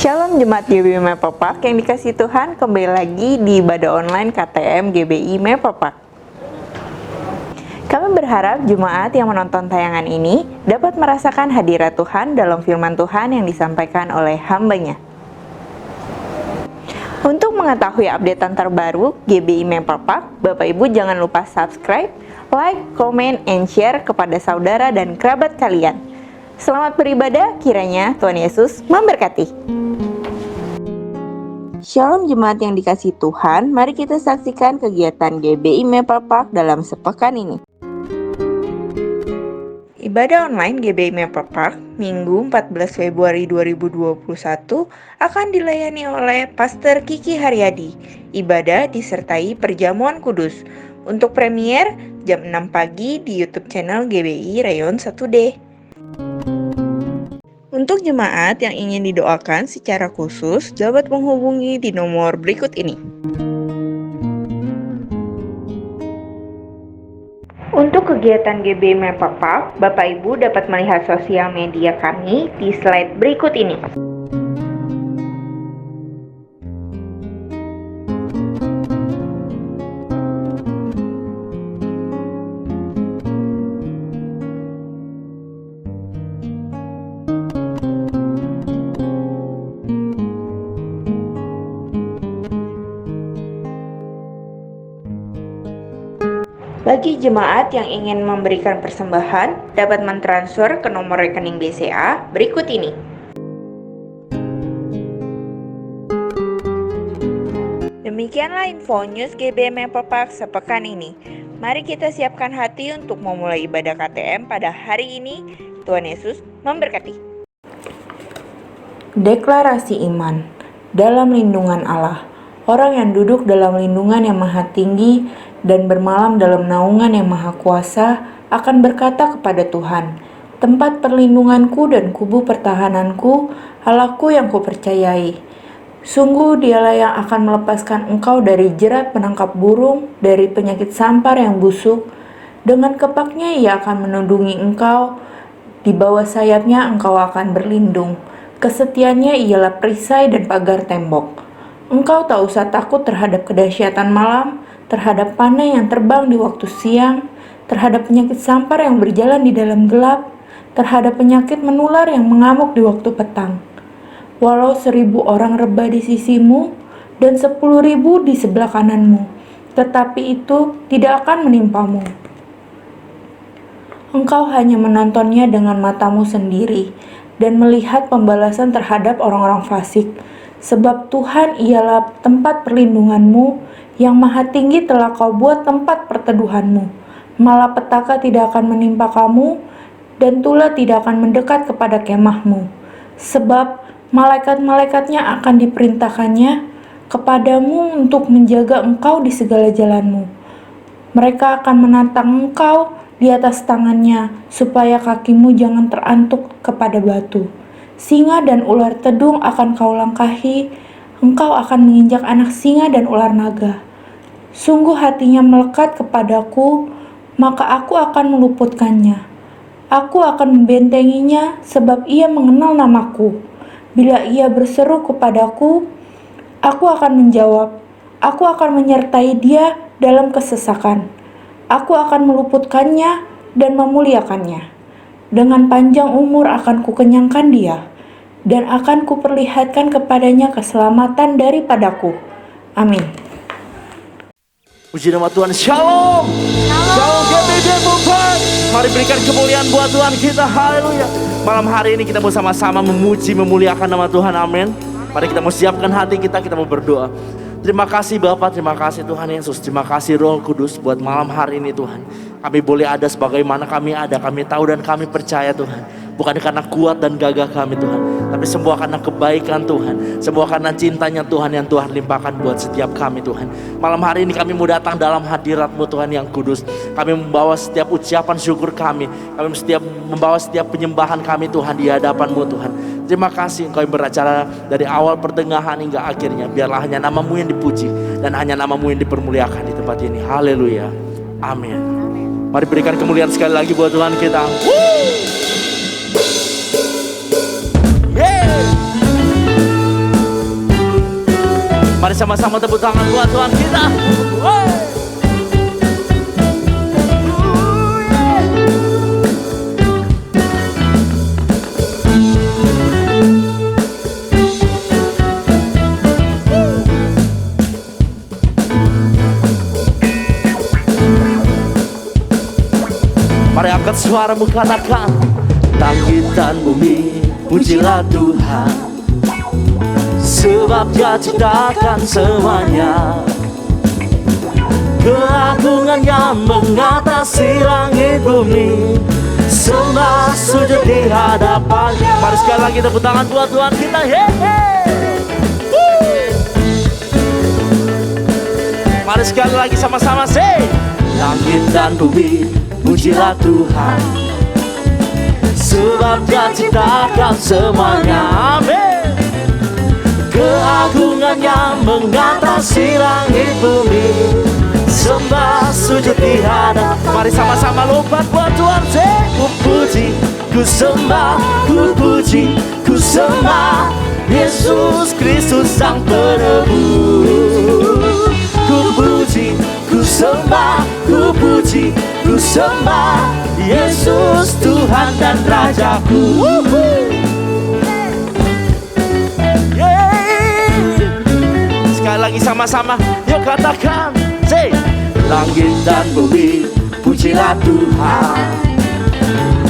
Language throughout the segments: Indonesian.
Shalom Jemaat GBI Meperpak yang dikasih Tuhan, kembali lagi di ibadah online KTM GBI Meperpak. Kami berharap jemaat yang menonton tayangan ini dapat merasakan hadirat Tuhan dalam firman Tuhan yang disampaikan oleh hamba-Nya. Untuk mengetahui updatean terbaru GBI Meperpak, Bapak Ibu jangan lupa subscribe, like, comment, and share kepada saudara dan kerabat kalian. Selamat beribadah, kiranya Tuhan Yesus memberkati. Shalom jemaat yang dikasih Tuhan, mari kita saksikan kegiatan GBI Meperpak dalam sepekan ini. Ibadah online GBI Meperpak Minggu 14 Februari 2021 akan dilayani oleh Pastor Kiki Haryadi. Ibadah disertai perjamuan kudus. Untuk premier jam 6 pagi di YouTube channel GBI Rayon 1D. Untuk jemaat yang ingin didoakan secara khusus, dapat menghubungi di nomor berikut ini. Untuk kegiatan GBI Meperpak, Bapak Ibu dapat melihat sosial media kami di slide berikut ini. Bagi jemaat yang ingin memberikan persembahan, dapat mentransfer ke nomor rekening BCA berikut ini. Demikianlah info news GBI Meperpak sepekan ini. Mari kita siapkan hati untuk memulai ibadah KTM pada hari ini. Tuhan Yesus memberkati. Deklarasi iman. Dalam lindungan Allah, orang yang duduk dalam lindungan yang maha tinggi dan bermalam dalam naungan yang maha kuasa akan berkata kepada Tuhan, tempat perlindunganku dan kubu pertahananku, Allahku yang kupercayai. Sungguh dialah yang akan melepaskan engkau dari jerat penangkap burung, dari penyakit sampar yang busuk. Dengan kepaknya ia akan menundungi engkau, di bawah sayapnya engkau akan berlindung. Kesetiaannya ialah perisai dan pagar tembok. Engkau tak usah takut terhadap kedahsyatan malam, terhadap panah yang terbang di waktu siang, terhadap penyakit sampar yang berjalan di dalam gelap, terhadap penyakit menular yang mengamuk di waktu petang. Walau 1000 orang rebah di sisimu dan 10.000 di sebelah kananmu, tetapi itu tidak akan menimpamu. Engkau hanya menontonnya dengan matamu sendiri dan melihat pembalasan terhadap orang-orang fasik, sebab Tuhan ialah tempat perlindunganmu, yang maha tinggi telah kau buat tempat perteduhanmu. Malapetaka tidak akan menimpa kamu, dan tulah tidak akan mendekat kepada kemahmu. Sebab malaikat-malaikatnya akan diperintahkannya kepadamu untuk menjaga engkau di segala jalanmu. Mereka akan menantang engkau di atas tangannya, supaya kakimu jangan terantuk kepada batu. Singa dan ular tedung akan kau langkahi, engkau akan menginjak anak singa dan ular naga. Sungguh hatinya melekat kepadaku, maka aku akan meluputkannya. Aku akan membentenginya, sebab ia mengenal namaku. Bila ia berseru kepadaku, aku akan menjawab. Aku akan menyertai dia dalam kesesakan. Aku akan meluputkannya dan memuliakannya. Dengan panjang umur akan kukenyangkan dia, dan akan kuperlihatkan kepadanya keselamatan daripadaku. Amin. Puji nama Tuhan, Shalom. Shalom GBI Meperpak. Mari berikan kemuliaan buat Tuhan kita, haleluya. Malam hari ini kita mau sama-sama memuji, memuliakan nama Tuhan, amin. Mari kita mau siapkan hati kita mau berdoa. Terima kasih Bapa, terima kasih Tuhan Yesus, terima kasih Roh Kudus buat malam hari ini Tuhan. Kami boleh ada sebagaimana kami ada, kami tahu dan kami percaya Tuhan. Bukan karena kuat dan gagah kami Tuhan, tapi semua karena kebaikan Tuhan, semua karena cintanya Tuhan yang Tuhan limpahkan buat setiap kami Tuhan. Malam hari ini kami mau datang dalam hadirat-Mu Tuhan yang kudus. Kami membawa setiap ucapan syukur kami membawa setiap penyembahan kami Tuhan di hadapan-Mu Tuhan. Terima kasih Engkau yang beracara dari awal pertengahan hingga akhirnya. Biarlah hanya nama-Mu yang dipuji dan hanya nama-Mu yang dipermuliakan di tempat ini. Haleluya, amin. Mari berikan kemuliaan sekali lagi buat Tuhan kita. Mari sama-sama tepuk tangan buat Tuhan kita. Mari angkat suaramu, katakan, langit dan bumi pujilah Tuhan, sebab Dia ciptakan semuanya. Keagungannya mengatasi langit bumi, sembah sujud di hadapan. Mari sekali lagi tepuk tangan buat Tuhan kita. Mari sekali lagi sama-sama say, langit dan bumi pujilah Tuhan, sebab Dia ciptakan semuanya. Amin. Keagungannya mengatasi langit bumi, sembah sujud di hadapan. Mari sama-sama lompat buat Tuhan. Ku puji, ku sembah, ku puji, ku sembah Yesus Kristus Sang Penebus. Ku puji, ku sembah, ku puji, ku sembah Yesus Tuhan dan Rajaku. Sekali lagi sama-sama, yuk katakan, say, langit dan bumi pujilah Tuhan,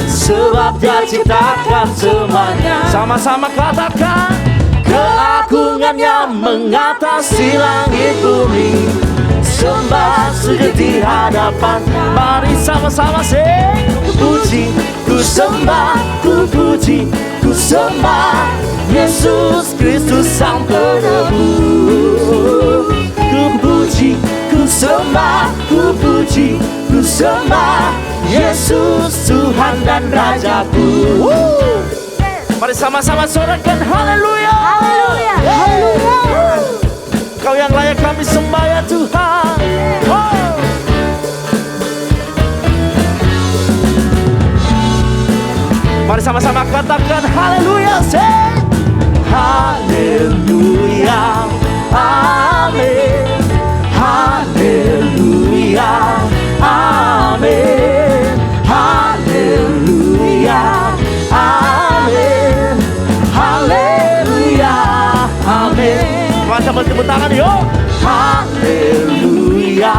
sebab Dia ciptakan semuanya. Sama-sama katakan, keagungannya mengatasi langit bumi, sembah sujud di hadapan. Mari sama-sama sing, ku puji, ku sembah, ku puji, ku sembah Yesus Kristus Sang Penebus. Ku puji, ku sembah, ku puji, ku sembah Yesus Tuhan dan Rajaku. Mari sama-sama sorakan haleluya. Haleluya, haleluya. Kau yang layak kami sembah ya Tuhan. Mari sama-sama katakan haleluya. Say haleluya. Amin. Haleluya. Amin. Haleluya. Amin. Haleluya. Amin. Sama-sama tepuk tangan yuk. Haleluya.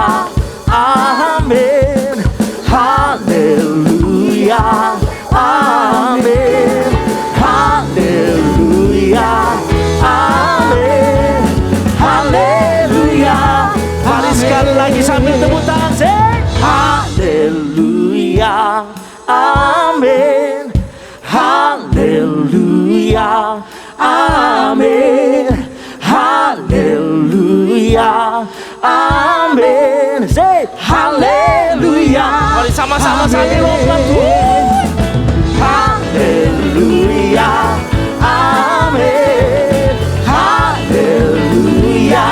Amin. Haleluya. Amin. Haleluya. Amin. Haleluya. Mari sekali lagi sambil tepuk tangan say haleluya. Amin. Haleluya. Amin. Haleluya. Amin. Say haleluya. Mari sama-sama sambil lompat. Haleluya. Amin. Haleluya.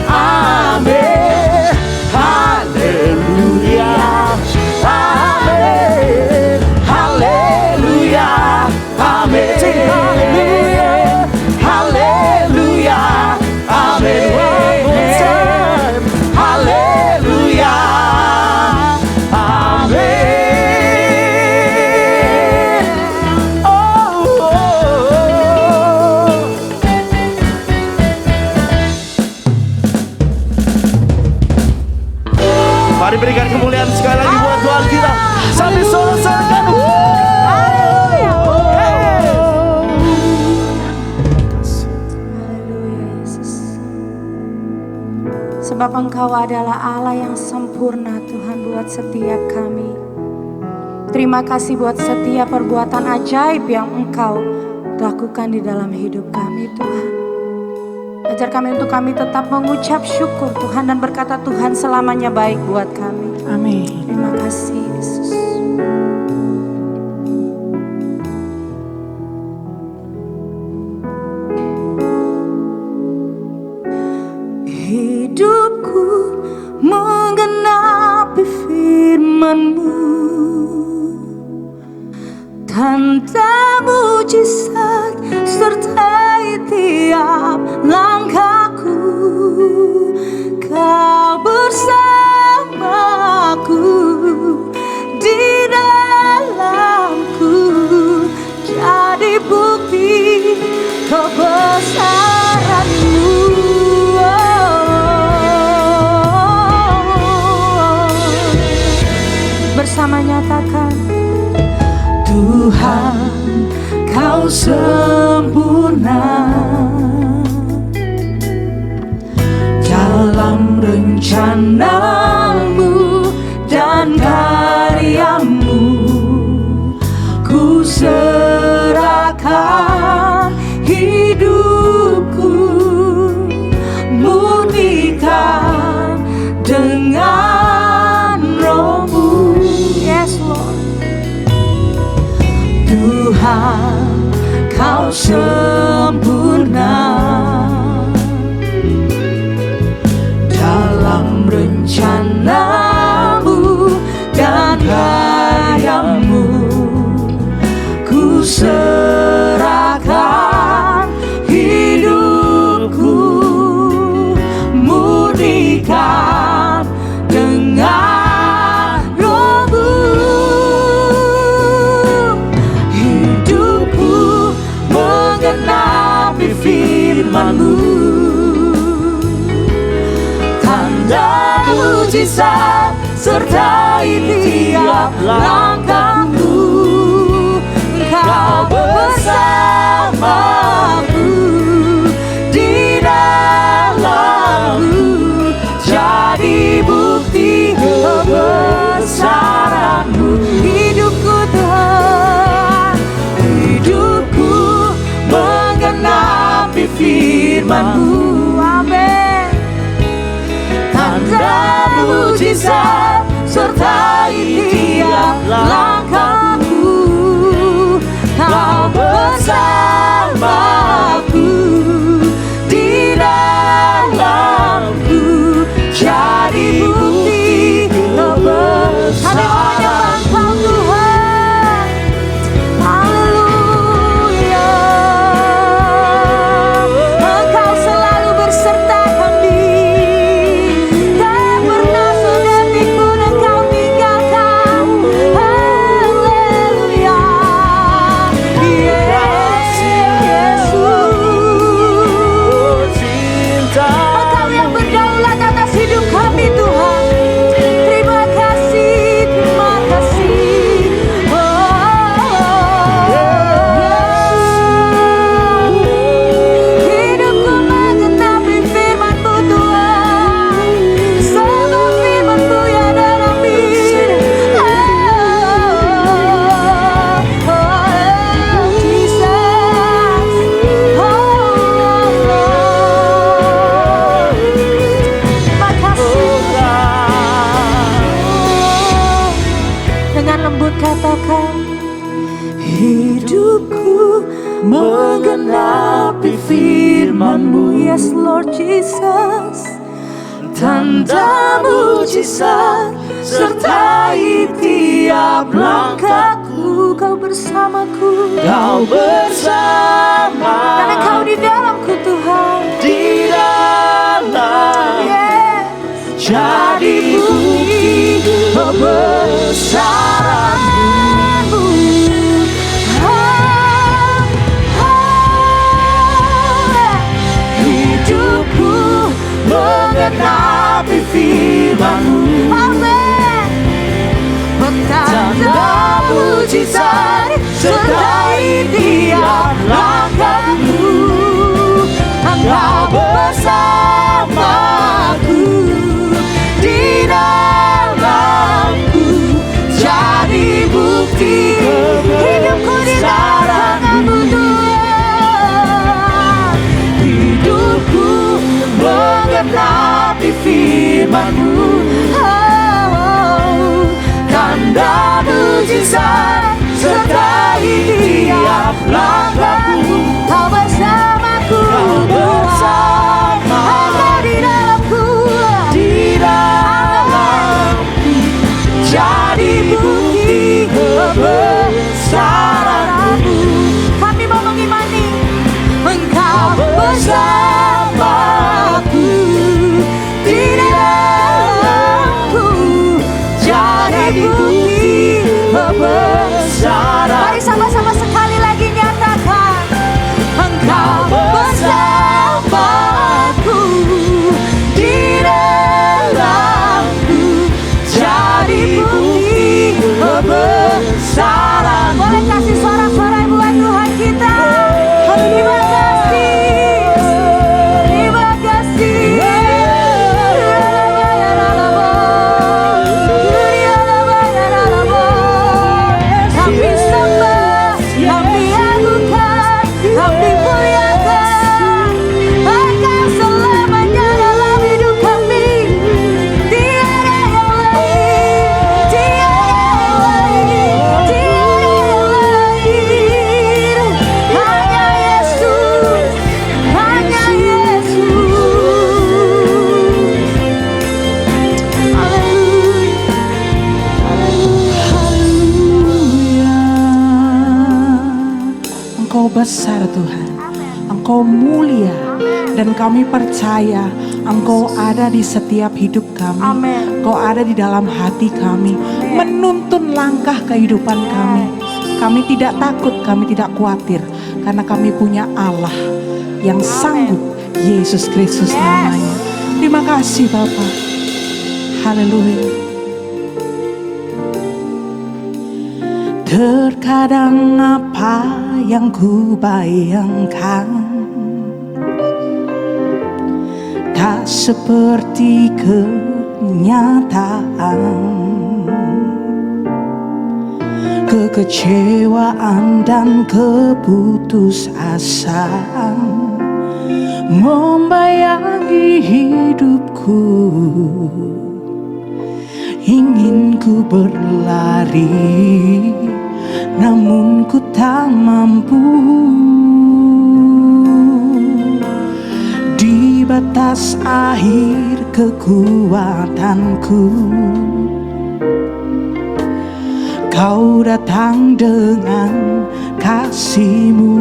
Amin. Haleluya. Amin. Haleluya. Amin. Haleluya. Amin. Haleluya. Amin. Mari berikan kemuliaan sekali lagi buat Tuhan kita sambil sorak-sorakan. Haleluya Yesus. Sebab Engkau adalah Allah yang sempurna Tuhan buat setiap kami. Terima kasih buat setiap perbuatan ajaib yang Engkau lakukan di dalam hidup kami Tuhan. Ajar kami untuk kami tetap mengucap syukur Tuhan dan berkata Tuhan selamanya baik buat kami. Amin. Terima kasih Yesus. Hidupku menggenapi firman-Mu, tanda mujizat sertai tiap langkahku. Kau bersamaku, di dalamku, jadi bukti kebesaran-Mu. Bersama nyatakan, Tuhan, Kau sempurna dalam rencana-Mu dan karya-Mu. Ku serahkan hidupku, murnikan dengan Roh-Mu. Yes, Lord. Tuhan, Kau sempurna dalam rencana-Mu dan karya-Mu. Ku serahkan hidupku, murnikan dengan Roh-Mu. Hidupku menggenapi firman-Mu, tanda mujizat sertai tiap langkahku. Kau bersamaku, di dalamku, jadi bukti kebesaran-Mu. Hidupku Tuhan, hidupku menggenapi firman-Mu. Amin. Tanda mujizat sertai tiap langkahku. Kau bersamaku, di dalamku, jadi bukti kebesaran. Kami menyembah Kau Tuhan. Haleluya. Engkau selalu berserta kami, tak pernah sedetik pun Engkau tinggalkan. Haleluya. Engkau yang berdaulat atas hidup kami Tuhan. Terima kasih, terima kasih. Hidupku menggenapi firman-Mu Tuhan, semua firman-Mu yang dalam hidup. Dengan lembut katakan, hidupku menggenapi firman-Mu. Yes Lord Jesus. Tanda mujizat sertai tiap langkahku. Kau bersamaku, Kau bersama, karena Kau di dalamku Tuhan. di dalam, Yes. jadi bukti kebesaran-Mu. Hidupku menggenapi firman-Mu. Amin. Tanda mujizat sertai tiap langkahku. Engkau bersamaku, di dalamku, jadi bukti hidupku di dalam-Mu Tuhan. Hidupku menggenapi firman-Mu. Tanda mujizat sertai tiap langkahku. Kau bersamaku, Kau bersama, Engkau di dalamku, di dalamku, jadi bukti kebesaran-Mu. Kami mau mengimani Engkau bersamaku, bersama. Mari sama-sama sekali lagi nyatakan, Engkau bersamaku, di dalamku jadi bukti kebesaran. Boleh kasih suara-suara buat Tuhan kita. Terima kasih, terima kasih. Kami sembah, kami agukan, kami muliakan Engkau selamanya dalam hidup kami. Tiada yang lain, tiada yang lain, hanya Yesus, hanya Yesus. Haleluya, Haleluya. Engkau besar Tuhan, Engkau mulia, dan kami percaya Engkau ada di setiap hidup kami. Amin. Engkau ada di dalam hati kami, menuntun langkah kehidupan kami. Kami tidak takut, kami tidak khawatir, karena kami punya Allah yang sanggup, Yesus Kristus namanya. Terima kasih Bapa. Haleluya. Terkadang apa yang ku bayangkan tak seperti kenyataan. Kekecewaan dan keputusasaan membayangi hidupku. Ingin ku berlari, namun ku tak mampu. Di batas akhir kekuatanku, Kau datang dengan kasih-Mu,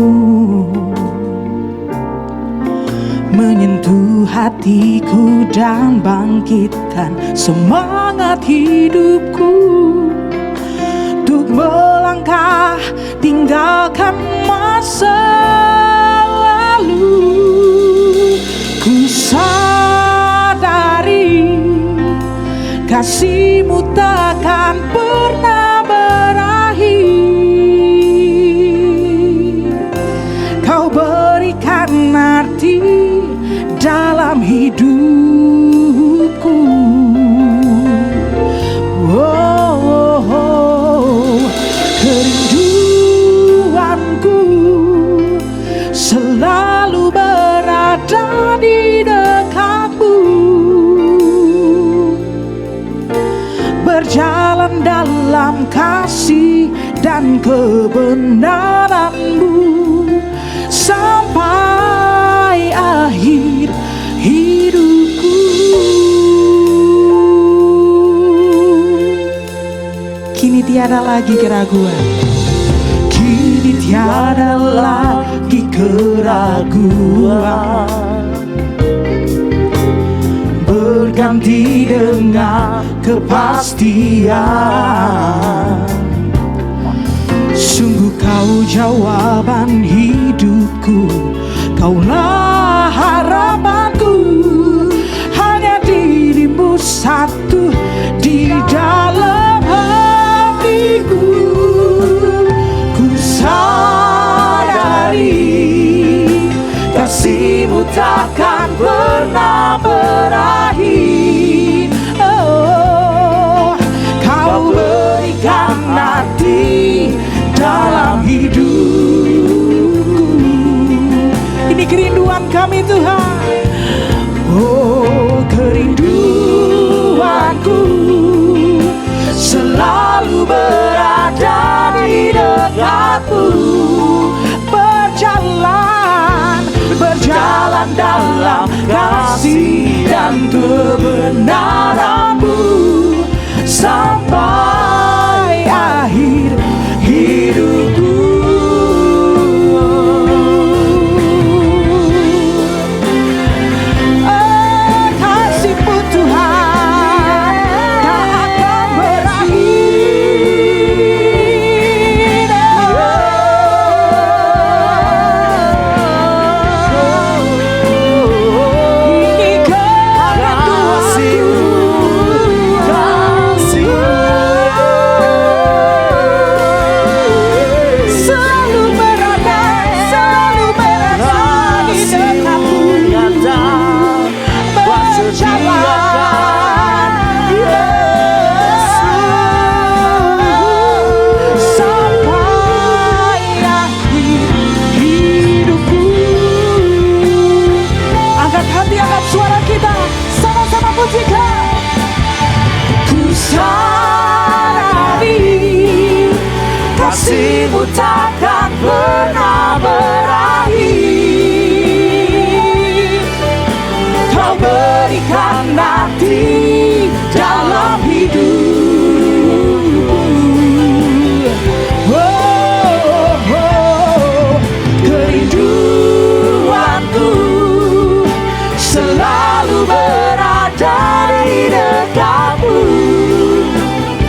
menyentuh hatiku dan bangkitkan semangat hidupku untuk melangkah tinggalkan masa lalu. Ku sadari kasih-Mu takkan pernah berakhir. Kau berikan arti dalam hidupku. Kerinduanku selalu berada di dekat-Mu, berjalan dalam kasih dan kebenaran-Mu sampai akhir hidupku. Kini tiada lagi keraguan, kini tiada lagi keraguan, berganti dengan kepastian. Sungguh Kau jawaban hidupku, Kaulah harapanku, hanya diri-Mu satu di dalam hatiku. Ku sadari kasih-Mu takkan pernah berakhir. Oh, Kau berikan arti dalam hidupku. Ini kerinduan kami Tuhan. Oh, kerinduanku selalu berada di dekat-Mu, berjalan dalam kasih dan kebenaran-Mu sampai akhir hidupku. Kasih-Mu Tuhan tak akan berakhir. kasih-Mu takkan pernah berakhir. Kau berikan arti dalam hidup. Kerinduanku selalu berada di dekatmu.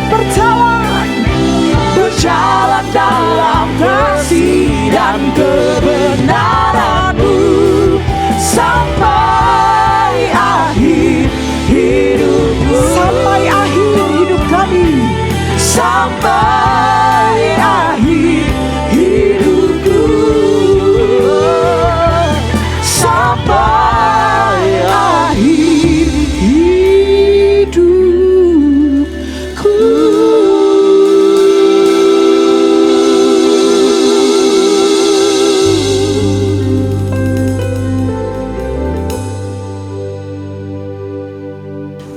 Berjalan dalam kasih dan kebenaran-Mu sampai akhir hidupku. Sampai akhir hidup kami. Sampai akhir hidupku. Sampai akhir hidupku.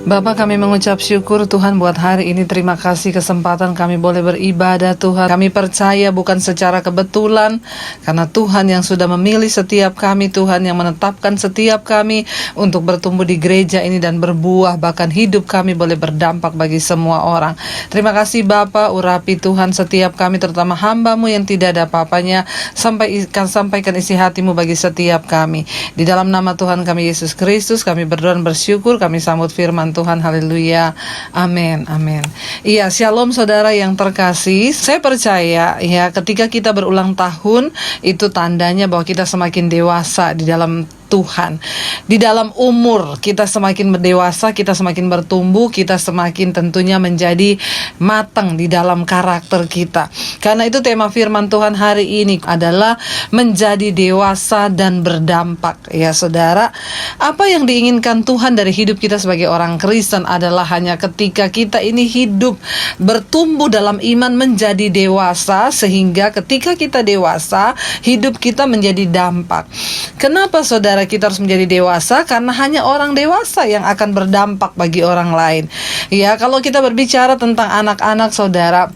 Bapa, kami mengucap syukur Tuhan buat hari ini. Terima kasih kesempatan kami boleh beribadah Tuhan. Kami percaya bukan secara kebetulan, karena Tuhan yang sudah memilih setiap kami, Tuhan yang menetapkan setiap kami untuk bertumbuh di gereja ini dan berbuah, bahkan hidup kami boleh berdampak bagi semua orang. Terima kasih Bapa, urapi Tuhan setiap kami, terutama hamba-Mu yang tidak ada apa-apanya. Sampaikan isi hati-Mu bagi setiap kami. Di dalam nama Tuhan kami Yesus Kristus, kami berdoa dan bersyukur. Kami sambut firman Tuhan, haleluya, amin, amin. Iya, shalom saudara yang terkasih. Saya percaya ya, ketika kita berulang tahun, itu tandanya bahwa kita semakin dewasa di dalam Tuhan. Di dalam umur kita semakin berdewasa, kita semakin bertumbuh, kita semakin tentunya menjadi matang di dalam karakter kita. Karena itu tema firman Tuhan hari ini adalah menjadi dewasa dan berdampak. Ya saudara, apa yang diinginkan Tuhan dari hidup kita sebagai orang Kristen adalah hanya ketika kita ini hidup bertumbuh dalam iman menjadi dewasa, sehingga ketika kita dewasa, hidup kita menjadi dampak. Kenapa saudara kita harus menjadi dewasa? Karena hanya orang dewasa yang akan berdampak bagi orang lain. Ya, kalau kita berbicara tentang anak-anak saudara,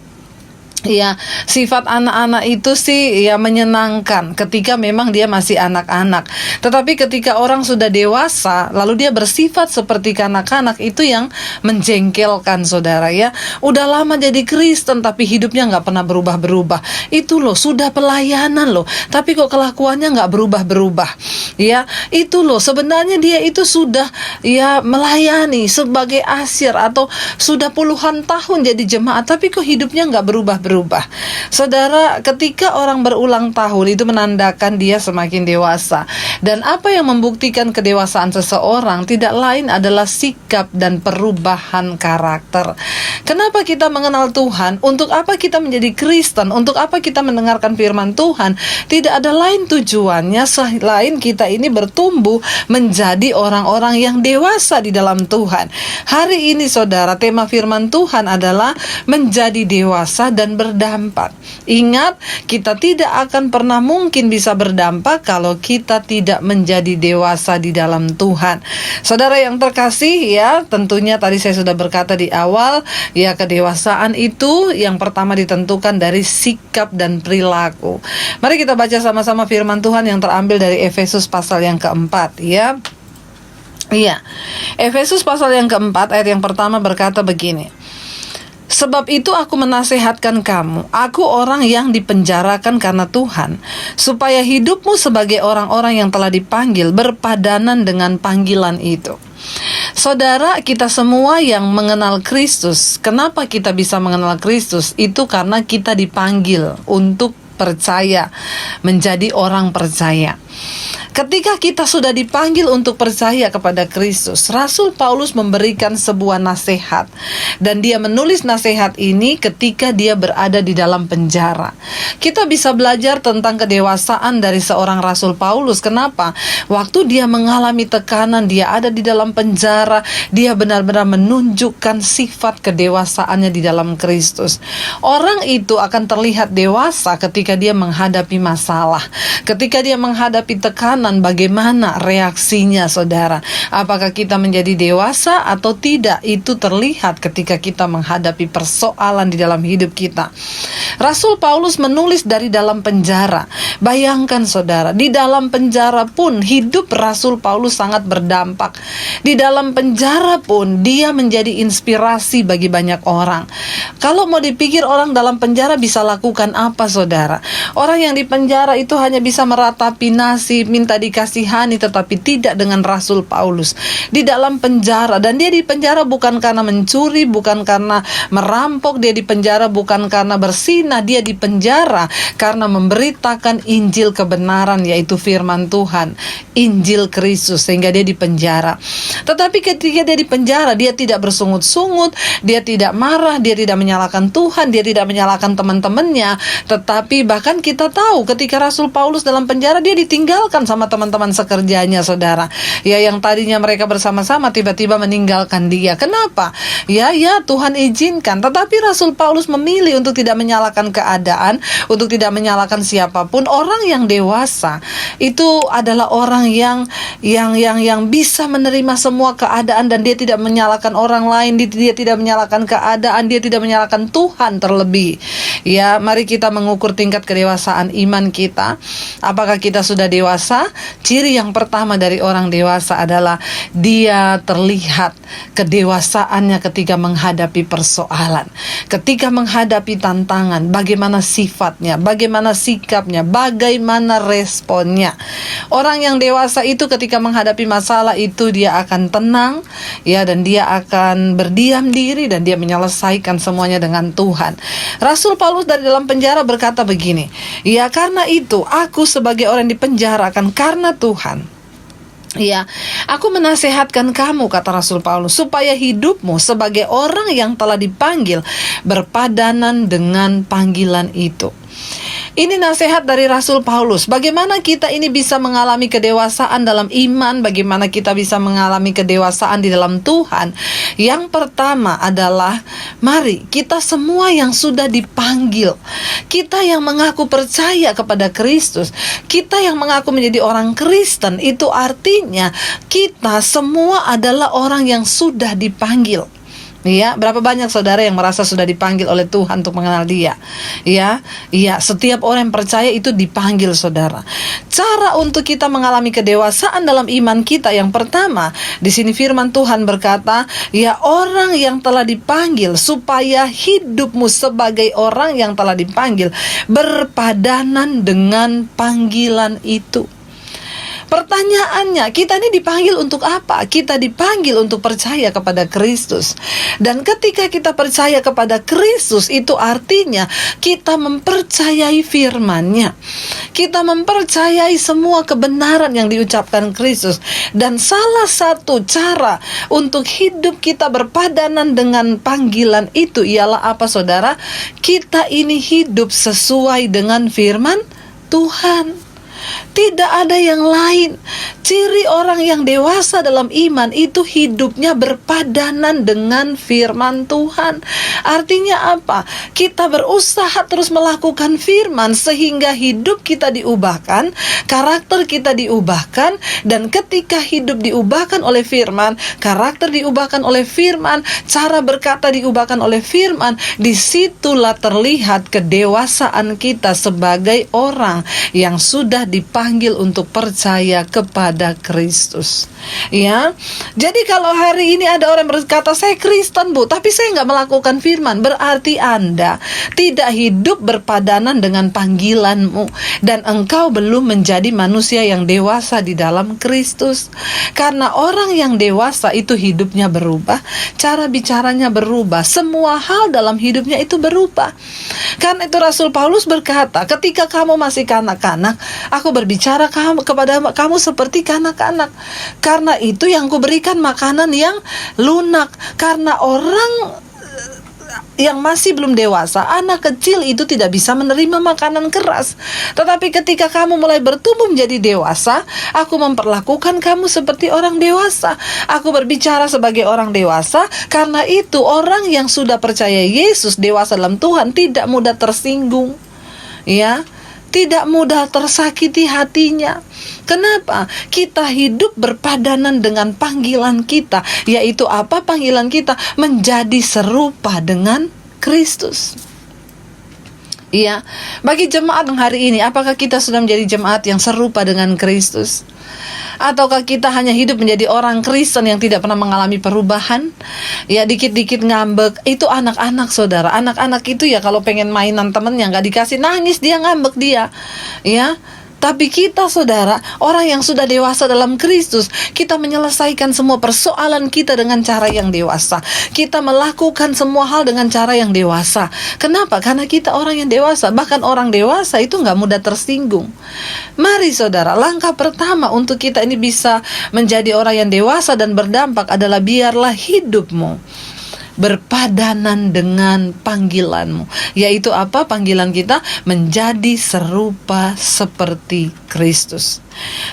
ya, sifat anak-anak itu sih ya menyenangkan ketika memang dia masih anak-anak. Tetapi ketika orang sudah dewasa, lalu dia bersifat seperti kanak-kanak, itu yang menjengkelkan saudara ya. Udah lama jadi Kristen tapi hidupnya nggak pernah berubah-berubah. Itu loh, sudah pelayanan loh, tapi kok kelakuannya nggak berubah-berubah. Ya, itu loh, sebenarnya dia itu sudah ya melayani sebagai asyir atau sudah puluhan tahun jadi jemaat, tapi kok hidupnya nggak berubah-berubah. Saudara, ketika orang berulang tahun itu menandakan dia semakin dewasa. Dan apa yang membuktikan kedewasaan seseorang tidak lain adalah sikap dan perubahan karakter. Kenapa kita mengenal Tuhan? Untuk apa kita menjadi Kristen? Untuk apa kita mendengarkan firman Tuhan? Tidak ada lain tujuannya selain kita ini bertumbuh menjadi orang-orang yang dewasa di dalam Tuhan. Hari ini saudara, tema firman Tuhan adalah menjadi dewasa dan berdampak. Ingat, kita tidak akan pernah mungkin bisa berdampak kalau kita tidak menjadi dewasa di dalam Tuhan. Saudara yang terkasih ya, tentunya tadi saya sudah berkata di awal, ya kedewasaan itu yang pertama ditentukan dari sikap dan perilaku. Mari kita baca sama-sama firman Tuhan yang terambil dari Efesus pasal yang keempat ya. Iya, Efesus pasal yang keempat ayat yang pertama berkata begini: sebab itu aku menasehatkan kamu, aku orang yang dipenjarakan karena Tuhan, supaya hidupmu sebagai orang-orang yang telah dipanggil berpadanan dengan panggilan itu. Saudara, kita semua yang mengenal Kristus, kenapa kita bisa mengenal Kristus? Itu karena kita dipanggil untuk percaya, menjadi orang percaya. Ketika kita sudah dipanggil untuk percaya kepada Kristus, Rasul Paulus memberikan sebuah nasihat, dan dia menulis nasihat ini ketika dia berada di dalam penjara. Kita bisa belajar tentang kedewasaan dari seorang Rasul Paulus. Kenapa? Waktu dia mengalami tekanan, dia ada di dalam penjara, dia benar-benar menunjukkan sifat kedewasaannya di dalam Kristus. Orang itu akan terlihat dewasa ketika dia menghadapi masalah, ketika dia menghadapi menghadapi tekanan, bagaimana reaksinya saudara? Apakah kita menjadi dewasa atau tidak? Itu terlihat ketika kita menghadapi persoalan di dalam hidup kita. Rasul Paulus menulis dari dalam penjara. Bayangkan saudara, di dalam penjara pun hidup Rasul Paulus sangat berdampak. Di dalam penjara pun dia menjadi inspirasi bagi banyak orang. Kalau mau dipikir orang dalam penjara bisa lakukan apa saudara? Orang yang di penjara itu hanya bisa meratapi nasib, minta dikasihani, tetapi tidak dengan Rasul Paulus. Di dalam penjara, dan dia di penjara bukan karena mencuri, bukan karena merampok, dia di penjara bukan karena bersinah, dia di penjara karena memberitakan Injil kebenaran, yaitu firman Tuhan, Injil Kristus, sehingga dia di penjara. Tetapi ketika dia di penjara, dia tidak bersungut-sungut, dia tidak marah, dia tidak menyalahkan Tuhan, dia tidak menyalahkan teman-temannya. Tetapi bahkan kita tahu ketika Rasul Paulus dalam penjara, dia ditinggalkan sama teman-teman sekerjanya saudara. Ya, yang tadinya mereka bersama-sama tiba-tiba meninggalkan dia. Kenapa? Ya Tuhan izinkan. Tetapi Rasul Paulus memilih untuk tidak menyalahkan keadaan, untuk tidak menyalahkan siapapun. Orang yang dewasa itu adalah orang yang bisa menerima semua keadaan, dan dia tidak menyalahkan orang lain, dia tidak menyalahkan keadaan, dia tidak menyalahkan Tuhan terlebih. Ya, mari kita mengukur tingkat kedewasaan iman kita. Apakah kita sudah dewasa? Ciri yang pertama dari orang dewasa adalah dia terlihat kedewasaannya ketika menghadapi persoalan, ketika menghadapi tantangan, bagaimana sifatnya, bagaimana sikapnya, bagaimana responnya. Orang yang dewasa itu ketika menghadapi masalah itu dia akan tenang, ya, dan dia akan berdiam diri dan dia menyelesaikan semuanya dengan Tuhan. Rasul Paulus dari dalam penjara berkata begini, ya, karena itu aku sebagai orang di penjara akan karena Tuhan, ya, aku menasehatkan kamu, kata Rasul Paulus, supaya hidupmu sebagai orang yang telah dipanggil berpadanan dengan panggilan itu. Ini nasihat dari Rasul Paulus. Bagaimana kita ini bisa mengalami kedewasaan dalam iman, bagaimana kita bisa mengalami kedewasaan di dalam Tuhan. Yang pertama adalah, mari kita semua yang sudah dipanggil, kita yang mengaku percaya kepada Kristus, kita yang mengaku menjadi orang Kristen, itu artinya kita semua adalah orang yang sudah dipanggil. Ya, berapa banyak saudara yang merasa sudah dipanggil oleh Tuhan untuk mengenal Dia? Ya, setiap orang yang percaya itu dipanggil saudara. Cara untuk kita mengalami kedewasaan dalam iman kita, yang pertama, di sini firman Tuhan berkata, ya, orang yang telah dipanggil, supaya hidupmu sebagai orang yang telah dipanggil berpadanan dengan panggilan itu. Pertanyaannya, kita ini dipanggil untuk apa? Kita dipanggil untuk percaya kepada Kristus. Dan ketika kita percaya kepada Kristus, itu artinya kita mempercayai firman-Nya. Kita mempercayai semua kebenaran yang diucapkan Kristus. Dan salah satu cara untuk hidup kita berpadanan dengan panggilan itu ialah apa saudara? Kita ini hidup sesuai dengan firman Tuhan. Tidak ada yang lain. Ciri orang yang dewasa dalam iman itu hidupnya berpadanan dengan firman Tuhan. Artinya apa? Kita berusaha terus melakukan firman sehingga hidup kita diubahkan, karakter kita diubahkan, dan ketika hidup diubahkan oleh firman, karakter diubahkan oleh firman, cara berkata diubahkan oleh firman, disitulah terlihat kedewasaan kita sebagai orang yang sudah dipanggil untuk percaya kepada Kristus. Ya, jadi kalau hari ini ada orang berkata, saya Kristen Bu, tapi saya nggak melakukan firman, berarti Anda tidak hidup berpadanan dengan panggilanmu, dan engkau belum menjadi manusia yang dewasa di dalam Kristus. Karena orang yang dewasa itu hidupnya berubah, cara bicaranya berubah, semua hal dalam hidupnya itu berubah. Karena itu Rasul Paulus berkata, ketika kamu masih kanak-kanak, aku berbicara kepada kamu seperti kanak-kanak. Karena itu yang kuberikan makanan yang lunak. Karena orang yang masih belum dewasa, anak kecil itu tidak bisa menerima makanan keras. Tetapi ketika kamu mulai bertumbuh menjadi dewasa, aku memperlakukan kamu seperti orang dewasa. Aku berbicara sebagai orang dewasa. Karena itu orang yang sudah percaya Yesus, dewasa dalam Tuhan, tidak mudah tersinggung, ya, tidak mudah tersakiti hatinya. Kenapa? Kita hidup berpadanan dengan panggilan kita, yaitu apa panggilan kita? Menjadi serupa dengan Kristus. Iya, bagi jemaat hari ini, apakah kita sudah menjadi jemaat yang serupa dengan Kristus? Ataukah kita hanya hidup menjadi orang Kristen yang tidak pernah mengalami perubahan? Ya, dikit-dikit ngambek. Itu anak-anak, saudara. Anak-anak itu ya kalau pengen mainan temennya gak dikasih, nangis dia, ngambek dia. Ya. Tapi kita, saudara, orang yang sudah dewasa dalam Kristus, kita menyelesaikan semua persoalan kita dengan cara yang dewasa. Kita melakukan semua hal dengan cara yang dewasa. Kenapa? Karena kita orang yang dewasa. Bahkan orang dewasa itu gak mudah tersinggung. Mari saudara, langkah pertama untuk kita ini bisa menjadi orang yang dewasa dan berdampak adalah biarlah hidupmu berpadanan dengan panggilanmu, yaitu apa panggilan kita? Menjadi serupa seperti Kristus.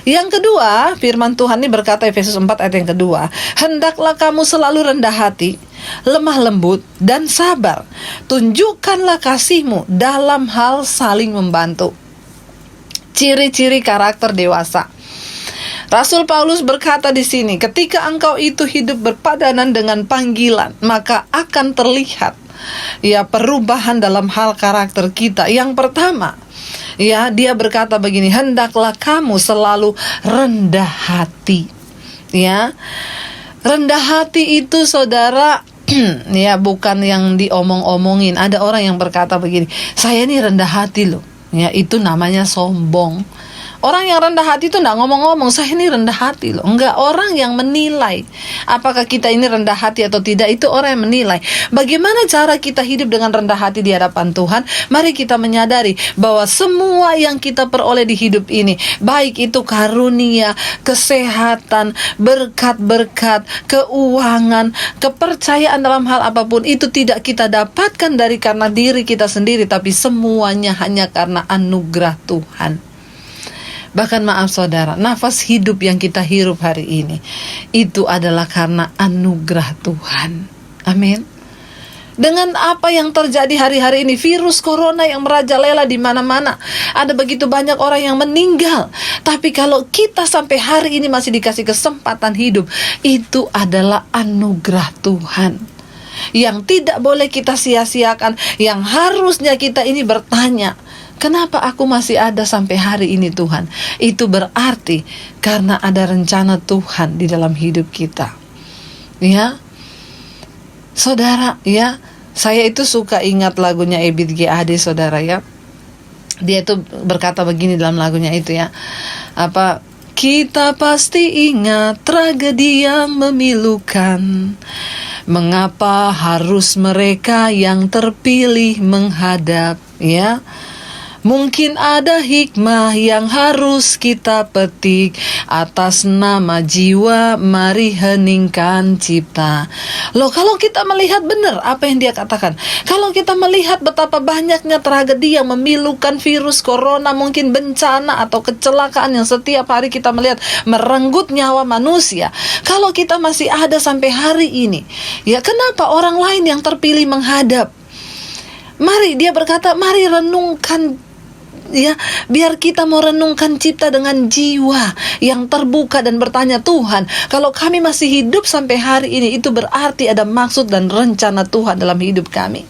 Yang kedua, firman Tuhan ini berkata, Efesus 4 ayat yang kedua, hendaklah kamu selalu rendah hati, lemah lembut, dan sabar. Tunjukkanlah kasihmu dalam hal saling membantu. Ciri-ciri karakter dewasa. Rasul Paulus berkata di sini, ketika engkau itu hidup berpadanan dengan panggilan, maka akan terlihat ya perubahan dalam hal karakter kita. Yang pertama, ya dia berkata begini, hendaklah kamu selalu rendah hati. Ya. Rendah hati itu saudara ya bukan yang diomong-omongin. Ada orang yang berkata begini, saya ini rendah hati loh. Ya, itu namanya sombong. Orang yang rendah hati itu enggak ngomong-ngomong, saya ini rendah hati loh. Enggak, orang yang menilai apakah kita ini rendah hati atau tidak, itu orang yang menilai. Bagaimana cara kita hidup dengan rendah hati di hadapan Tuhan? Mari kita menyadari bahwa semua yang kita peroleh di hidup ini, baik itu karunia, kesehatan, berkat-berkat, keuangan, kepercayaan dalam hal apapun, itu tidak kita dapatkan dari karena diri kita sendiri, tapi semuanya hanya karena anugerah Tuhan. Bahkan maaf saudara, nafas hidup yang kita hirup hari ini, itu adalah karena anugerah Tuhan. Amin. Dengan apa yang terjadi hari-hari ini, virus corona yang merajalela di mana-mana, ada begitu banyak orang yang meninggal. Tapi kalau kita sampai hari ini masih dikasih kesempatan hidup, itu adalah anugerah Tuhan yang tidak boleh kita sia-siakan, yang harusnya kita ini bertanya, kenapa aku masih ada sampai hari ini Tuhan? Itu berarti karena ada rencana Tuhan di dalam hidup kita. Ya, saudara, ya, saya itu suka ingat lagunya Ebit G. Ade, saudara ya. Dia itu berkata begini dalam lagunya itu ya. Apa? Kita pasti ingat tragedi yang memilukan. Mengapa harus mereka yang terpilih menghadap, ya? Mungkin ada hikmah yang harus kita petik. Atas nama jiwa mari heningkan cipta. Loh, kalau kita melihat benar apa yang dia katakan, kalau kita melihat betapa banyaknya tragedi yang memilukan, virus corona, mungkin bencana atau kecelakaan yang setiap hari kita melihat merenggut nyawa manusia, kalau kita masih ada sampai hari ini, ya kenapa orang lain yang terpilih menghadap? Mari, dia berkata, mari renungkan, ya, biar kita mau renungkan cipta dengan jiwa yang terbuka dan bertanya, Tuhan, kalau kami masih hidup sampai hari ini, itu berarti ada maksud dan rencana Tuhan dalam hidup kami.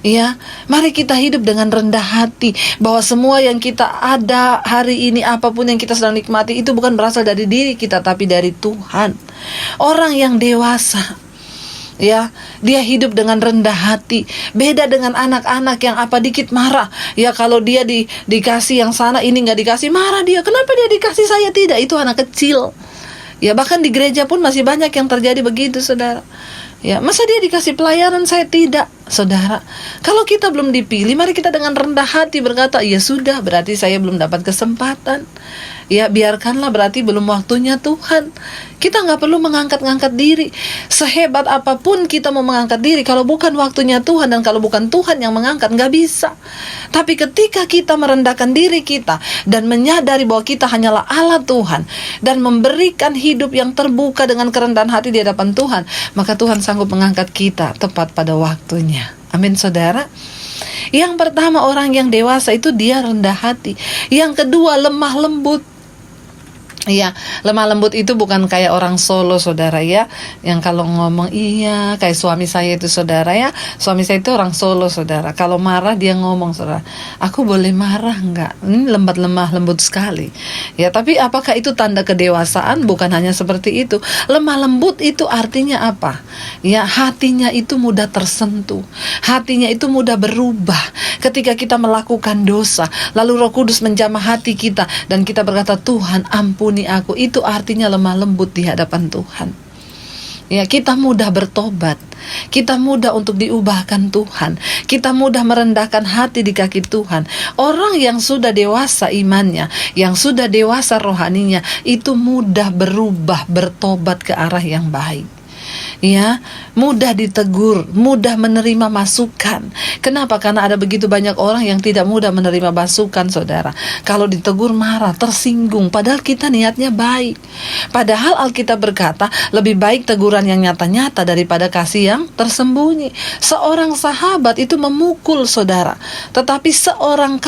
Ya, mari kita hidup dengan rendah hati bahwa semua yang kita ada hari ini, apapun yang kita sedang nikmati, itu bukan berasal dari diri kita, tapi dari Tuhan. Orang yang dewasa, ya, dia hidup dengan rendah hati. Beda dengan anak-anak yang apa dikit marah. Ya, kalau dia dikasih yang sana, ini nggak dikasih, marah dia. Kenapa dia dikasih, saya tidak? Itu anak kecil. Ya, bahkan di gereja pun masih banyak yang terjadi begitu, saudara. Ya, masa dia dikasih pelayanan, saya tidak? Saudara, kalau kita belum dipilih, mari kita dengan rendah hati berkata, ya sudah, berarti saya belum dapat kesempatan. Ya, biarkanlah, berarti belum waktunya Tuhan. Kita nggak perlu mengangkat-ngangkat diri. Sehebat apapun kita mau mengangkat diri, kalau bukan waktunya Tuhan dan kalau bukan Tuhan yang mengangkat, nggak bisa. Tapi ketika kita merendahkan diri kita dan menyadari bahwa kita hanyalah alat Tuhan dan memberikan hidup yang terbuka dengan kerendahan hati di hadapan Tuhan, maka Tuhan sanggup mengangkat kita tepat pada waktunya. Amin, saudara. Yang pertama, orang yang dewasa itu dia rendah hati. Yang kedua, lemah lembut. Iya, lemah lembut itu bukan kayak orang Solo, saudara ya, yang kalau ngomong iya, kayak suami saya itu, saudara ya. Suami saya itu orang Solo, saudara. Kalau marah dia ngomong, saudara, aku boleh marah enggak? Ini lemah lembut sekali. Ya, tapi apakah itu tanda kedewasaan? Bukan hanya seperti itu. Lemah lembut itu artinya apa? Ya, hatinya itu mudah tersentuh. Hatinya itu mudah berubah ketika kita melakukan dosa. Lalu Roh Kudus menjamah hati kita dan kita berkata, Tuhan ampuni aku. Itu artinya lemah lembut di hadapan Tuhan. Ya, kita mudah bertobat. Kita mudah untuk diubahkan Tuhan. Kita mudah merendahkan hati di kaki Tuhan. Orang yang sudah dewasa imannya, yang sudah dewasa rohaninya, itu mudah berubah, bertobat ke arah yang baik. Ya, mudah ditegur, mudah menerima masukan. Kenapa? Karena ada begitu banyak orang yang tidak mudah menerima masukan, saudara. Kalau ditegur marah, tersinggung, padahal kita niatnya baik. Padahal Alkitab berkata, lebih baik teguran yang nyata-nyata daripada kasih yang tersembunyi. Seorang sahabat itu memukul, saudara, tetapi seorang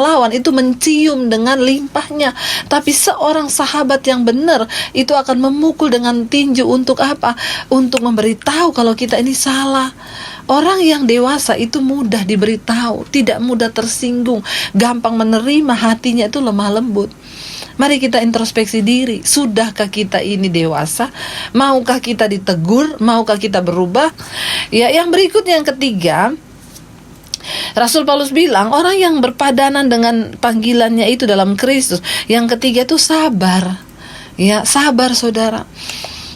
lawan itu mencium dengan limpahnya. Tapi seorang sahabat yang benar itu akan memukul dengan tinju untuk apa? Untuk memberitahu kalau kita ini salah. Orang yang dewasa itu mudah diberitahu, tidak mudah tersinggung, gampang menerima, hatinya itu lemah lembut. Mari kita introspeksi diri. Sudahkah kita ini dewasa? Maukah kita ditegur? Maukah kita berubah? Ya, yang berikutnya, yang ketiga, Rasul Paulus bilang orang yang berpadanan dengan panggilannya itu dalam Kristus. Yang ketiga itu sabar. Ya, sabar, saudara.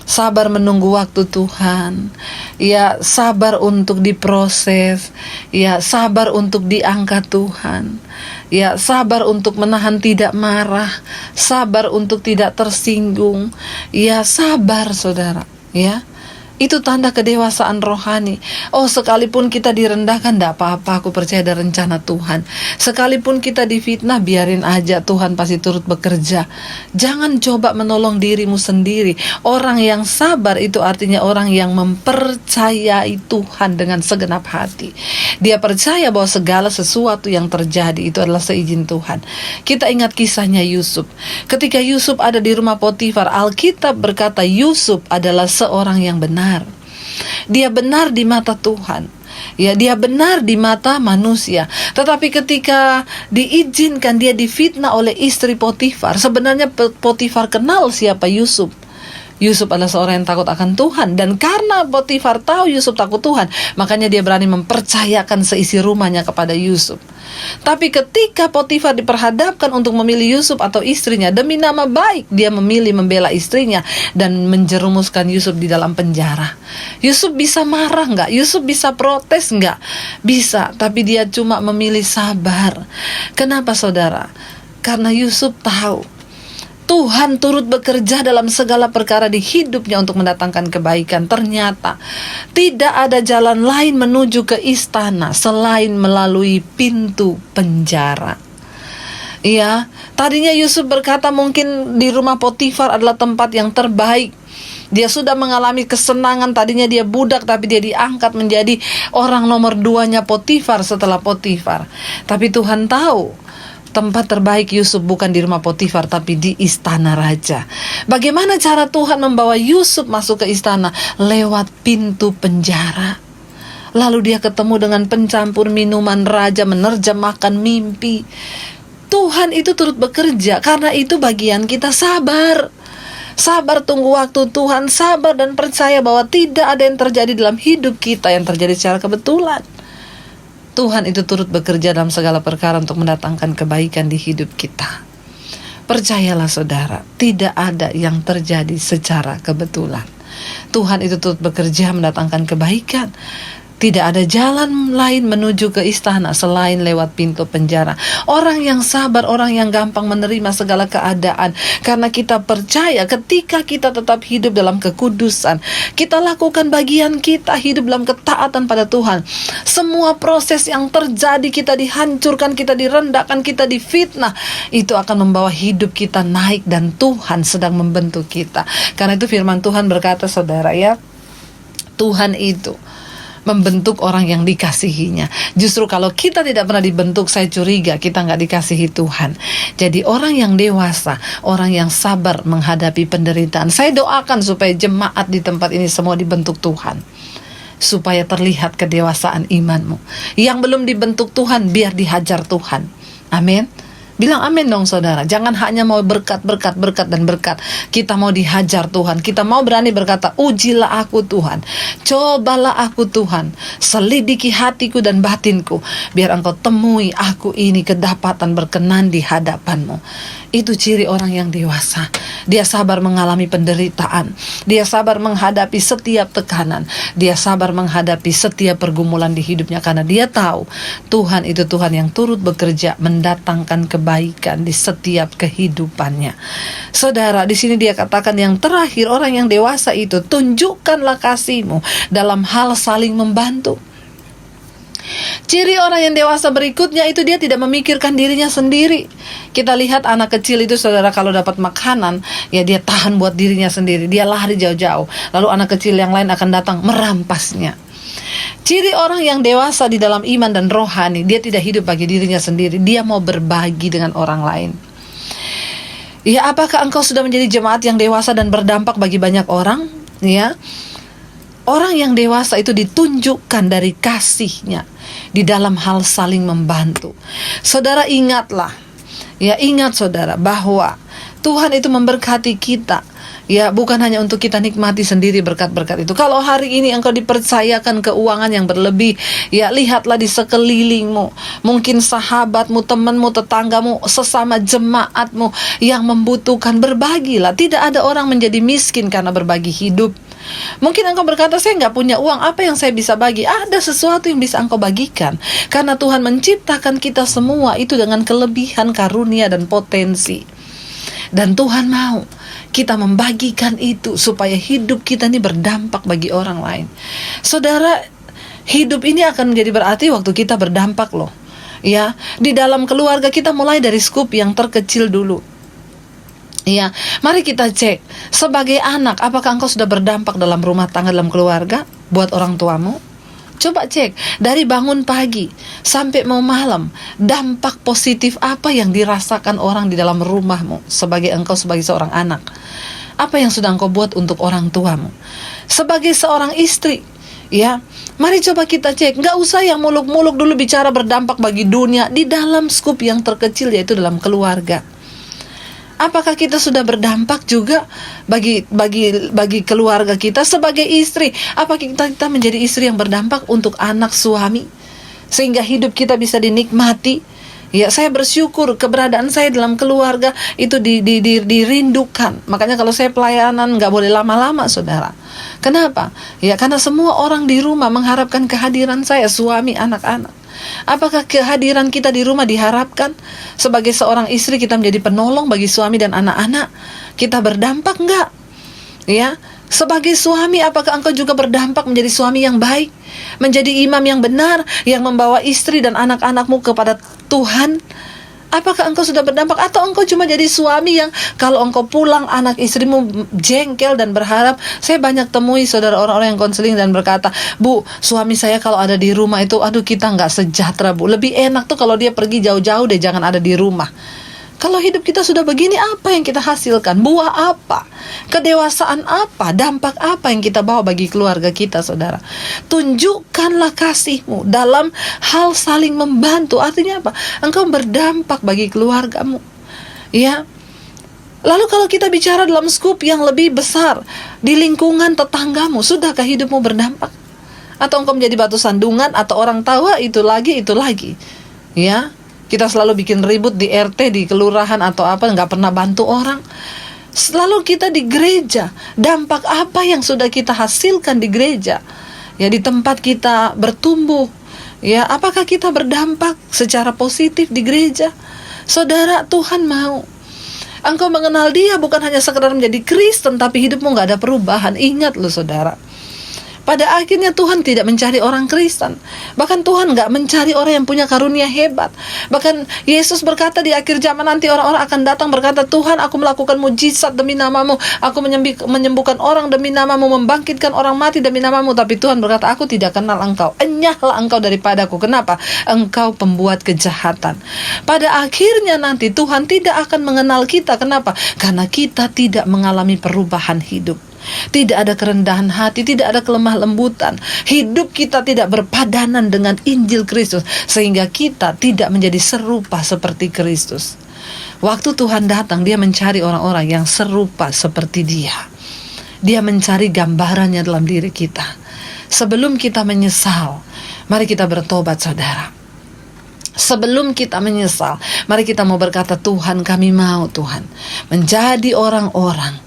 Sabar menunggu waktu Tuhan. Ya, sabar untuk diproses. Ya, sabar untuk diangkat Tuhan. Ya, sabar untuk menahan tidak marah. Sabar untuk tidak tersinggung. Ya, sabar, saudara. Ya, itu tanda kedewasaan rohani. Oh, sekalipun kita direndahkan, tidak apa-apa, aku percaya ada rencana Tuhan. Sekalipun kita difitnah, biarin aja, Tuhan pasti turut bekerja. Jangan coba menolong dirimu sendiri. Orang yang sabar itu artinya orang yang mempercayai Tuhan dengan segenap hati. Dia percaya bahwa segala sesuatu yang terjadi itu adalah seizin Tuhan. Kita ingat kisahnya Yusuf. Ketika Yusuf ada di rumah Potifar, Alkitab berkata Yusuf adalah seorang yang benar. Dia benar di mata Tuhan. Ya, dia benar di mata manusia. Tetapi ketika diizinkan dia difitnah oleh istri Potifar, sebenarnya Potifar kenal siapa Yusuf. Yusuf adalah seorang yang takut akan Tuhan. Dan karena Potifar tahu Yusuf takut Tuhan, makanya dia berani mempercayakan seisi rumahnya kepada Yusuf. Tapi ketika Potifar diperhadapkan untuk memilih Yusuf atau istrinya, demi nama baik dia memilih membela istrinya dan menjerumuskan Yusuf di dalam penjara. Yusuf bisa marah nggak? Yusuf bisa protes nggak? Bisa, tapi dia cuma memilih sabar. Kenapa, saudara? Karena Yusuf tahu Tuhan turut bekerja dalam segala perkara di hidupnya untuk mendatangkan kebaikan. Ternyata tidak ada jalan lain menuju ke istana selain melalui pintu penjara. Ya, tadinya Yusuf berkata mungkin di rumah Potifar adalah tempat yang terbaik. Dia sudah mengalami kesenangan, tadinya dia budak tapi dia diangkat menjadi orang nomor 2-nya Potifar setelah Potifar. Tapi Tuhan tahu tempat terbaik Yusuf bukan di rumah Potifar, tapi di istana raja. Bagaimana cara Tuhan membawa Yusuf masuk ke istana? Lewat pintu penjara. Lalu dia ketemu dengan pencampur minuman raja, menerjemahkan mimpi. Tuhan itu turut bekerja. Karena itu bagian kita sabar. Sabar tunggu waktu Tuhan. Sabar dan percaya bahwa tidak ada yang terjadi dalam hidup kita yang terjadi secara kebetulan. Tuhan itu turut bekerja dalam segala perkara untuk mendatangkan kebaikan di hidup kita. Percayalah, saudara, tidak ada yang terjadi secara kebetulan. Tuhan itu turut bekerja mendatangkan kebaikan. Tidak ada jalan lain menuju ke istana selain lewat pintu penjara. Orang yang sabar, orang yang gampang menerima segala keadaan. Karena kita percaya ketika kita tetap hidup dalam kekudusan, kita lakukan bagian kita, hidup dalam ketaatan pada Tuhan. Semua proses yang terjadi, kita dihancurkan, kita direndahkan, kita difitnah, itu akan membawa hidup kita naik dan Tuhan sedang membentuk kita. Karena itu firman Tuhan berkata, saudara ya, Tuhan itu membentuk orang yang dikasihinya. Justru kalau kita tidak pernah dibentuk, saya curiga kita nggak dikasihi Tuhan. Jadi orang yang dewasa, orang yang sabar menghadapi penderitaan. Saya doakan supaya jemaat di tempat ini semua dibentuk Tuhan, supaya terlihat kedewasaan imanmu. Yang belum dibentuk Tuhan, biar dihajar Tuhan. Amin. Bilang amin dong saudara. Jangan hanya mau berkat. Kita mau dihajar Tuhan. Kita mau berani berkata, ujilah aku Tuhan, cobalah aku Tuhan, selidiki hatiku dan batinku, biar engkau temui aku ini kedapatan berkenan di hadapanmu. Itu ciri orang yang dewasa. Dia sabar mengalami penderitaan. Dia sabar menghadapi setiap tekanan. Dia sabar menghadapi setiap pergumulan di hidupnya, karena dia tahu Tuhan itu Tuhan yang turut bekerja mendatangkan kebaikan di setiap kehidupannya. Saudara, di sini dia katakan yang terakhir, orang yang dewasa itu, tunjukkanlah kasihmu dalam hal saling membantu. Ciri orang yang dewasa berikutnya itu dia tidak memikirkan dirinya sendiri. Kita lihat anak kecil itu saudara, kalau dapat makanan, ya dia tahan buat dirinya sendiri. Dia lari jauh-jauh. Lalu anak kecil yang lain akan datang merampasnya. Ciri orang yang dewasa di dalam iman dan rohani, dia tidak hidup bagi dirinya sendiri. Dia mau berbagi dengan orang lain. Ya, apakah engkau sudah menjadi jemaat yang dewasa dan berdampak bagi banyak orang? Ya. Orang yang dewasa itu ditunjukkan dari kasihnya di dalam hal saling membantu. Saudara ingatlah, ya ingat saudara bahwa Tuhan itu memberkati kita. Ya, bukan hanya untuk kita nikmati sendiri berkat-berkat itu. Kalau hari ini engkau dipercayakan keuangan yang berlebih, ya lihatlah di sekelilingmu. Mungkin sahabatmu, temanmu, tetanggamu, sesama jemaatmu yang membutuhkan, berbagilah. Tidak ada orang menjadi miskin karena berbagi hidup. Mungkin engkau berkata, saya nggak punya uang, apa yang saya bisa bagi? Ada sesuatu yang bisa engkau bagikan. Karena Tuhan menciptakan kita semua itu dengan kelebihan, karunia, dan potensi. Dan Tuhan mau kita membagikan itu supaya hidup kita ini berdampak bagi orang lain. Saudara, hidup ini akan menjadi berarti waktu kita berdampak loh. Ya, di dalam keluarga kita mulai dari skup yang terkecil dulu. Ya, mari kita cek sebagai anak, apakah engkau sudah berdampak dalam rumah tangga, dalam keluarga, buat orang tuamu? Coba cek, dari bangun pagi sampai mau malam, dampak positif apa yang dirasakan orang di dalam rumahmu sebagai engkau sebagai seorang anak? Apa yang sudah engkau buat untuk orang tuamu? Sebagai seorang istri, ya, mari coba kita cek. Nggak usah yang muluk-muluk dulu bicara berdampak bagi dunia, di dalam skup yang terkecil, yaitu dalam keluarga. Apakah kita sudah berdampak juga bagi keluarga kita sebagai istri? Apakah kita menjadi istri yang berdampak untuk anak, suami, sehingga hidup kita bisa dinikmati? Ya, saya bersyukur keberadaan saya dalam keluarga itu dirindukan. Makanya kalau saya pelayanan nggak boleh lama-lama, saudara. Kenapa? Ya, karena semua orang di rumah mengharapkan kehadiran saya, suami, anak-anak. Apakah kehadiran kita di rumah diharapkan? Sebagai seorang istri kita menjadi penolong bagi suami dan anak-anak. Kita berdampak enggak? Ya, sebagai suami apakah engkau juga berdampak menjadi suami yang baik? Menjadi imam yang benar, yang membawa istri dan anak-anakmu kepada Tuhan? Apakah engkau sudah berdampak? Atau engkau cuma jadi suami yang kalau engkau pulang anak istrimu jengkel dan berharap? Saya banyak temui saudara orang-orang yang konseling dan berkata, Bu, suami saya kalau ada di rumah itu, aduh kita nggak sejahtera Bu. Lebih enak tuh kalau dia pergi jauh-jauh deh, jangan ada di rumah. Kalau hidup kita sudah begini, apa yang kita hasilkan? Buah apa? Kedewasaan apa? Dampak apa yang kita bawa bagi keluarga kita, saudara? Tunjukkanlah kasihmu dalam hal saling membantu. Artinya apa? Engkau berdampak bagi keluargamu. Ya. Lalu kalau kita bicara dalam skup yang lebih besar, di lingkungan tetanggamu, sudahkah hidupmu berdampak? Atau engkau menjadi batu sandungan, atau orang tahu itu lagi? Ya. Kita selalu bikin ribut di RT, di kelurahan atau apa, nggak pernah bantu orang. Selalu kita di gereja, dampak apa yang sudah kita hasilkan di gereja? Ya, di tempat kita bertumbuh. Ya, apakah kita berdampak secara positif di gereja? Saudara, Tuhan mau engkau mengenal Dia bukan hanya sekedar menjadi Kristen, tapi hidupmu nggak ada perubahan. Ingat loh saudara, Pada akhirnya Tuhan tidak mencari orang Kristen. Bahkan Tuhan gak mencari orang yang punya karunia hebat. Bahkan Yesus berkata di akhir zaman nanti orang-orang akan datang berkata, Tuhan, aku melakukan mujizat demi namamu, aku menyembuhkan orang demi namamu, membangkitkan orang mati demi namamu. Tapi Tuhan berkata, aku tidak kenal engkau, enyahlah engkau daripadaku. Kenapa? Engkau pembuat kejahatan. Pada akhirnya nanti Tuhan tidak akan mengenal kita. Kenapa? Karena kita tidak mengalami perubahan hidup. Tidak ada kerendahan hati, tidak ada kelemah lembutan. Hidup kita tidak berpadanan dengan Injil Kristus, sehingga kita tidak menjadi serupa seperti Kristus. Waktu Tuhan datang, Dia mencari orang-orang yang serupa seperti Dia. Dia mencari gambarannya dalam diri kita. Sebelum kita menyesal, mari kita bertobat, saudara. Sebelum kita menyesal, mari kita mau berkata, Tuhan, kami mau, Tuhan, menjadi orang-orang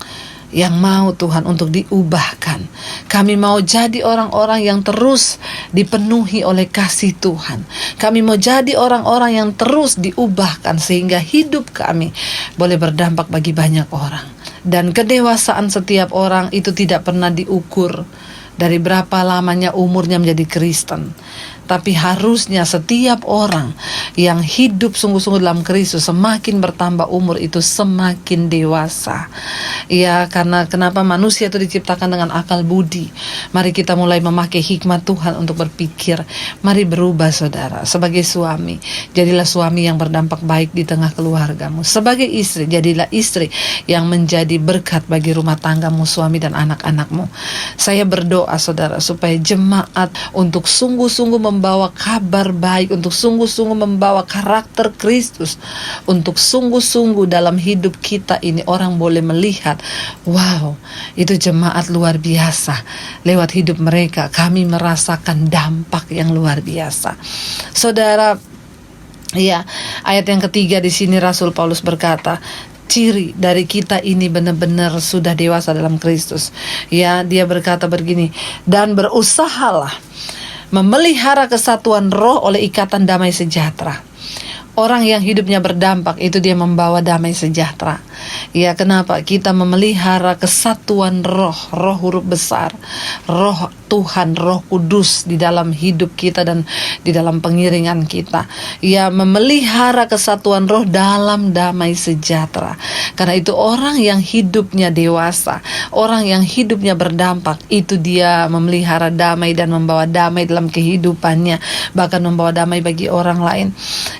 yang mau, Tuhan, untuk diubahkan. Kami mau jadi orang-orang yang terus dipenuhi oleh kasih Tuhan. Kami mau jadi orang-orang yang terus diubahkan, sehingga hidup kami boleh berdampak bagi banyak orang. Dan kedewasaan setiap orang itu tidak pernah diukur dari berapa lamanya umurnya menjadi Kristen. Tapi harusnya setiap orang yang hidup sungguh-sungguh dalam Kristus, semakin bertambah umur itu semakin dewasa. Ya, karena kenapa manusia itu diciptakan dengan akal budi. Mari kita mulai memakai hikmat Tuhan untuk berpikir. Mari berubah, saudara. Sebagai suami, jadilah suami yang berdampak baik di tengah keluargamu. Sebagai istri, jadilah istri yang menjadi berkat bagi rumah tanggamu, suami dan anak-anakmu. Saya berdoa, saudara, supaya jemaat untuk sungguh-sungguh membawa kabar baik, untuk sungguh-sungguh membawa karakter Kristus, untuk sungguh-sungguh dalam hidup kita ini orang boleh melihat, wow, itu jemaat luar biasa. Lewat hidup mereka kami merasakan dampak yang luar biasa. Saudara, ya, ayat yang ketiga di sini Rasul Paulus berkata, ciri dari kita ini benar-benar sudah dewasa dalam Kristus. Ya, dia berkata begini, dan berusahalah memelihara kesatuan roh oleh ikatan damai sejahtera. Orang yang hidupnya berdampak itu dia membawa damai sejahtera. Ya, kenapa? Kita memelihara kesatuan roh, roh huruf besar, roh Tuhan, roh kudus di dalam hidup kita dan di dalam pengiringan kita. Ya, memelihara kesatuan roh dalam damai sejahtera. Karena itu orang yang hidupnya dewasa, orang yang hidupnya berdampak, itu dia memelihara damai dan membawa damai dalam kehidupannya, bahkan membawa damai bagi orang lain.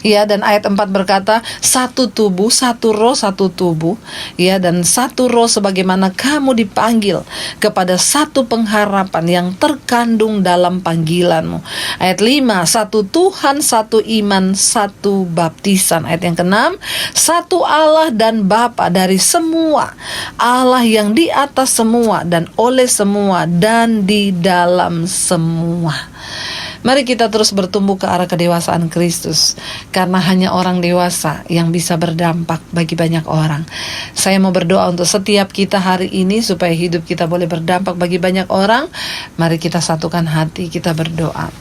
Ya, dan ayat 4 berkata, satu tubuh, satu roh, satu tubuh. Ya, dan satu roh sebagaimana kamu dipanggil kepada satu pengharapan yang terkandung dalam panggilanmu. Ayat 5, satu Tuhan, satu iman, satu baptisan. Ayat yang ke-6, satu Allah dan Bapa dari semua, Allah yang di atas semua dan oleh semua dan di dalam semua. Mari kita terus bertumbuh ke arah kedewasaan Kristus, karena hanya orang dewasa yang bisa berdampak bagi banyak orang. Saya mau berdoa untuk setiap kita hari ini supaya hidup kita boleh berdampak bagi banyak orang. Mari kita satukan hati, kita berdoa.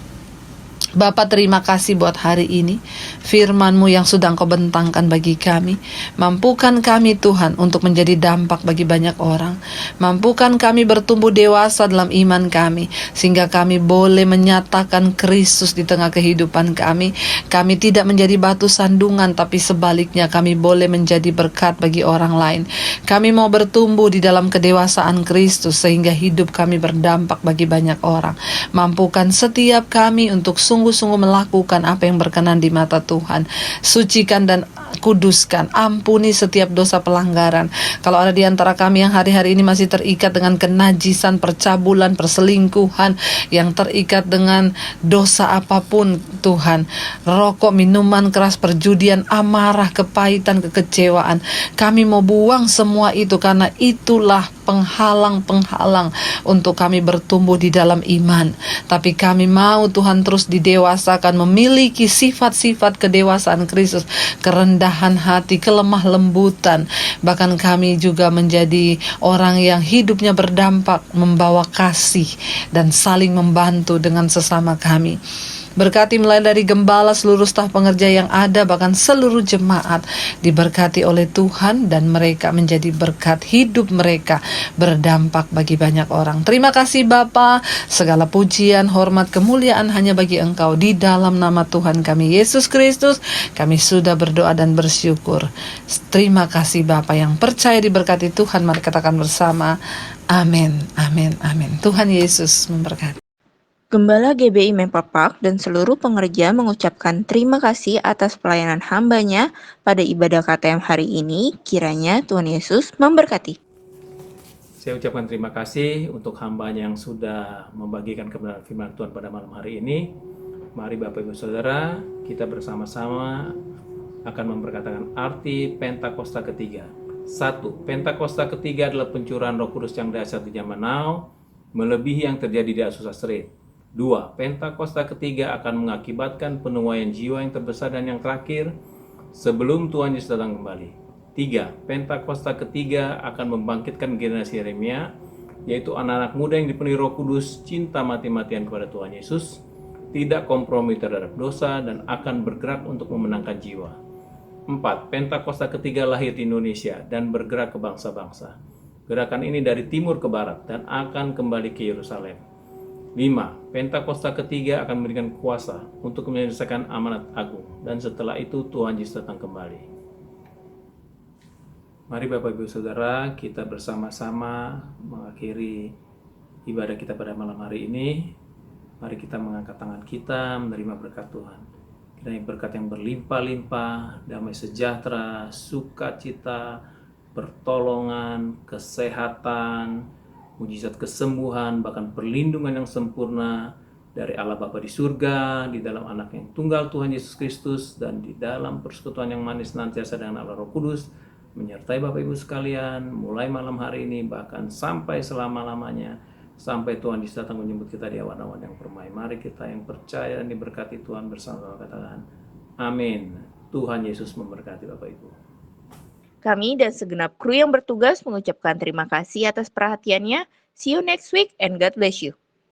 Bapa, terima kasih buat hari ini, firman-Mu yang sudah Engkau bentangkan bagi kami. Mampukan kami Tuhan untuk menjadi dampak bagi banyak orang. Mampukan kami bertumbuh dewasa dalam iman kami, sehingga kami boleh menyatakan Kristus di tengah kehidupan kami. Kami tidak menjadi batu sandungan, tapi sebaliknya kami boleh menjadi berkat bagi orang lain. Kami mau bertumbuh di dalam kedewasaan Kristus, sehingga hidup kami berdampak bagi banyak orang. Mampukan setiap kami untuk sungguh-sungguh melakukan apa yang berkenan di mata Tuhan. Sucikan dan kuduskan, ampuni setiap dosa pelanggaran. Kalau ada di antara kami yang hari-hari ini masih terikat dengan kenajisan, percabulan, perselingkuhan, yang terikat dengan dosa apapun Tuhan, rokok, minuman keras, perjudian, amarah, kepahitan, kekecewaan, kami mau buang semua itu, karena itulah penghalang-penghalang untuk kami bertumbuh di dalam iman. Tapi kami mau Tuhan terus didewasakan, memiliki sifat-sifat kedewasaan Kristus, kerendahan hati, kelemah lembutan. Bahkan kami juga menjadi orang yang hidupnya berdampak, membawa kasih dan saling membantu dengan sesama kami. Berkati mulai dari gembala, seluruh staf pengerja yang ada, bahkan seluruh jemaat diberkati oleh Tuhan, dan mereka menjadi berkat, hidup mereka berdampak bagi banyak orang. Terima kasih Bapa, segala pujian, hormat, kemuliaan hanya bagi Engkau. Di dalam nama Tuhan kami Yesus Kristus, kami sudah berdoa dan bersyukur. Terima kasih Bapa, yang percaya diberkati Tuhan. Mari katakan bersama, amin, amin, amin. Tuhan Yesus memberkati. Gembala GBI Memperpark dan seluruh pengerja mengucapkan terima kasih atas pelayanan hambanya pada ibadah KTM hari ini. Kiranya Tuhan Yesus memberkati. Saya ucapkan terima kasih untuk hambanya yang sudah membagikan kebenaran firman Tuhan pada malam hari ini. Mari Bapak Ibu Saudara, kita bersama-sama akan memperkatakan arti Pentakosta ketiga. 1. Pentakosta ketiga adalah pencurahan Roh Kudus yang dahsyat di zaman now, melebihi yang terjadi di Azusa Street. 2. Pentakosta ketiga akan mengakibatkan penuaian jiwa yang terbesar dan yang terakhir sebelum Tuhan Yesus datang kembali. 3. Pentakosta ketiga akan membangkitkan generasi Yeremia, yaitu anak-anak muda yang dipenuhi Roh Kudus, cinta mati-matian kepada Tuhan Yesus, tidak kompromi terhadap dosa, dan akan bergerak untuk memenangkan jiwa. 4. Pentakosta ketiga lahir di Indonesia dan bergerak ke bangsa-bangsa. Gerakan ini dari timur ke barat dan akan kembali ke Yerusalem. 5. Pentakosta ketiga akan memberikan kuasa untuk menyelesaikan amanat agung, dan setelah itu Tuhan Yesus datang kembali. Mari Bapak Ibu Saudara, kita bersama-sama mengakhiri ibadah kita pada malam hari ini. Mari kita mengangkat tangan kita menerima berkat Tuhan. Kiranya berkat yang berlimpah-limpah, damai sejahtera, sukacita, pertolongan, kesehatan, mujizat kesembuhan, bahkan perlindungan yang sempurna dari Allah Bapa di surga, di dalam Anak yang tunggal Tuhan Yesus Kristus, dan di dalam persekutuan yang manis senantiasa dengan Allah Roh Kudus, menyertai Bapak Ibu sekalian, mulai malam hari ini, bahkan sampai selama-lamanya, sampai Tuhan Yesus datang menjemput kita di awan-awan yang permai. Mari kita yang percaya dan diberkati Tuhan bersama-sama katakan, amin. Tuhan Yesus memberkati Bapak Ibu. Kami dan segenap kru yang bertugas mengucapkan terima kasih atas perhatiannya. See you next week and God bless you.